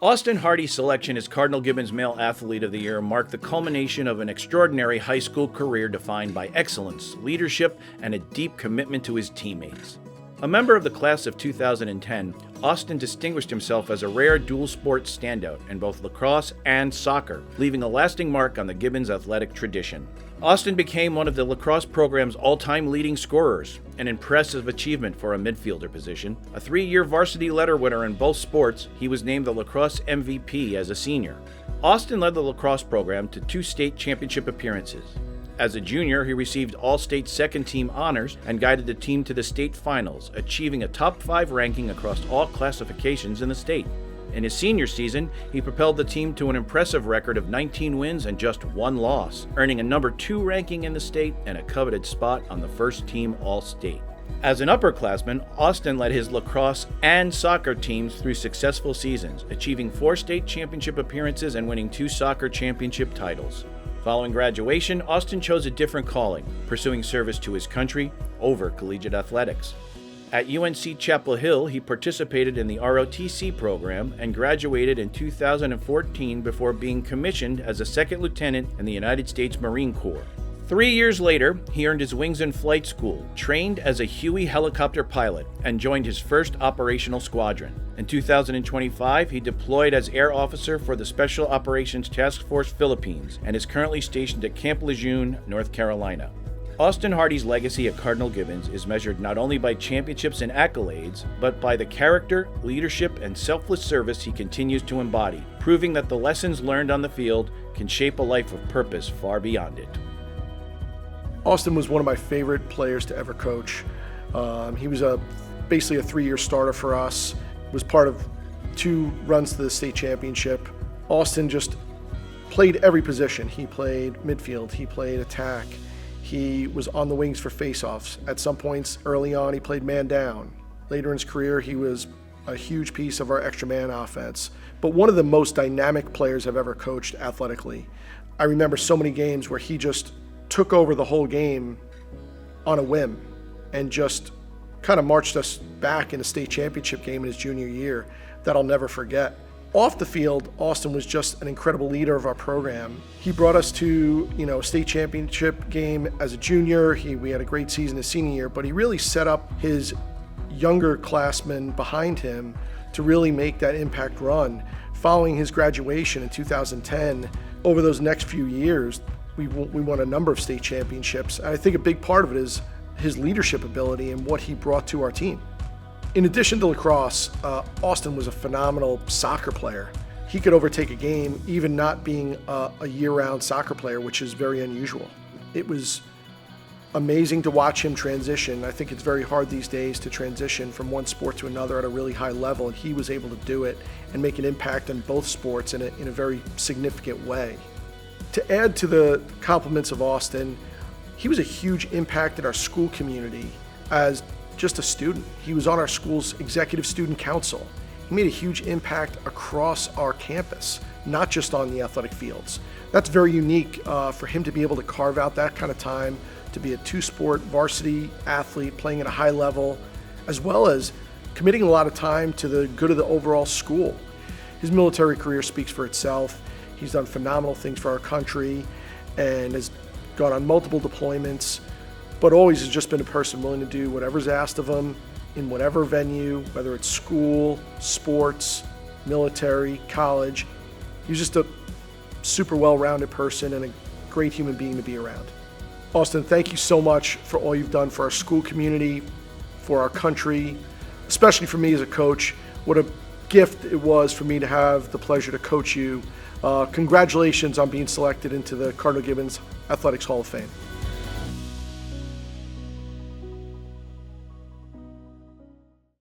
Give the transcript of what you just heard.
Austin Hardy's selection as Cardinal Gibbons Male Athlete of the Year marked the culmination of an extraordinary high school career defined by excellence, leadership, and a deep commitment to his teammates. A member of the class of 2010, Austin distinguished himself as a rare dual-sport standout in both lacrosse and soccer, leaving a lasting mark on the Gibbons athletic tradition. Austin became one of the lacrosse program's all-time leading scorers, an impressive achievement for a midfielder position. A 3-year varsity letter winner in both sports, he was named the lacrosse MVP as a senior. Austin led the lacrosse program to 2 state championship appearances. As a junior, he received all-state second-team honors and guided the team to the state finals, achieving a top 5 ranking across all classifications in the state. In his senior season, he propelled the team to an impressive record of 19 wins and just 1 loss, earning a number 2 ranking in the state and a coveted spot on the first-team All-State. As an upperclassman, Austin led his lacrosse and soccer teams through successful seasons, achieving 4 state championship appearances and winning 2 soccer championship titles. Following graduation, Austin chose a different calling, pursuing service to his country over collegiate athletics. At UNC Chapel Hill, he participated in the ROTC program and graduated in 2014 before being commissioned as a second lieutenant in the United States Marine Corps. 3 years later, he earned his wings in flight school, trained as a Huey helicopter pilot, and joined his first operational squadron. In 2025, he deployed as air officer for the Special Operations Task Force Philippines and is currently stationed at Camp Lejeune, North Carolina. Austin Hardy's legacy at Cardinal Gibbons is measured not only by championships and accolades, but by the character, leadership, and selfless service he continues to embody, proving that the lessons learned on the field can shape a life of purpose far beyond it. Austin was one of my favorite players to ever coach. He was basically a 3-year starter for us, was part of 2 runs to the state championship. Austin just played every position. He played midfield, he played attack, he was on the wings for faceoffs. At some points early on, he played man down. Later in his career, he was a huge piece of our extra man offense, but one of the most dynamic players I've ever coached athletically. I remember so many games where he just took over the whole game on a whim and just kind of marched us back in a state championship game in his junior year that I'll never forget. Off the field, Austin was just an incredible leader of our program. He brought us to, a state championship game as a junior. We had a great season his senior year, but he really set up his younger classmen behind him to really make that impact run. Following his graduation in 2010, over those next few years, we won a number of state championships. And I think a big part of it is his leadership ability and what he brought to our team. In addition to lacrosse, Austin was a phenomenal soccer player. He could overtake a game even not being a year-round soccer player, which is very unusual. It was amazing to watch him transition. I think it's very hard these days to transition from one sport to another at a really high level, and he was able to do it and make an impact on both sports in a very significant way. To add to the compliments of Austin, he was a huge impact in our school community as just a student. He was on our school's executive student council. He made a huge impact across our campus, not just on the athletic fields. That's very unique for him to be able to carve out that kind of time to be a 2-sport varsity athlete playing at a high level, as well as committing a lot of time to the good of the overall school. His military career speaks for itself. He's done phenomenal things for our country and has gone on multiple deployments, but always has just been a person willing to do whatever's asked of him in whatever venue, whether it's school, sports, military, college. He's just a super well-rounded person and a great human being to be around. Austin, thank you so much for all you've done for our school community, for our country, especially for me as a coach. What a gift it was for me to have the pleasure to coach you. Congratulations on being selected into the Cardinal Gibbons Athletics Hall of Fame.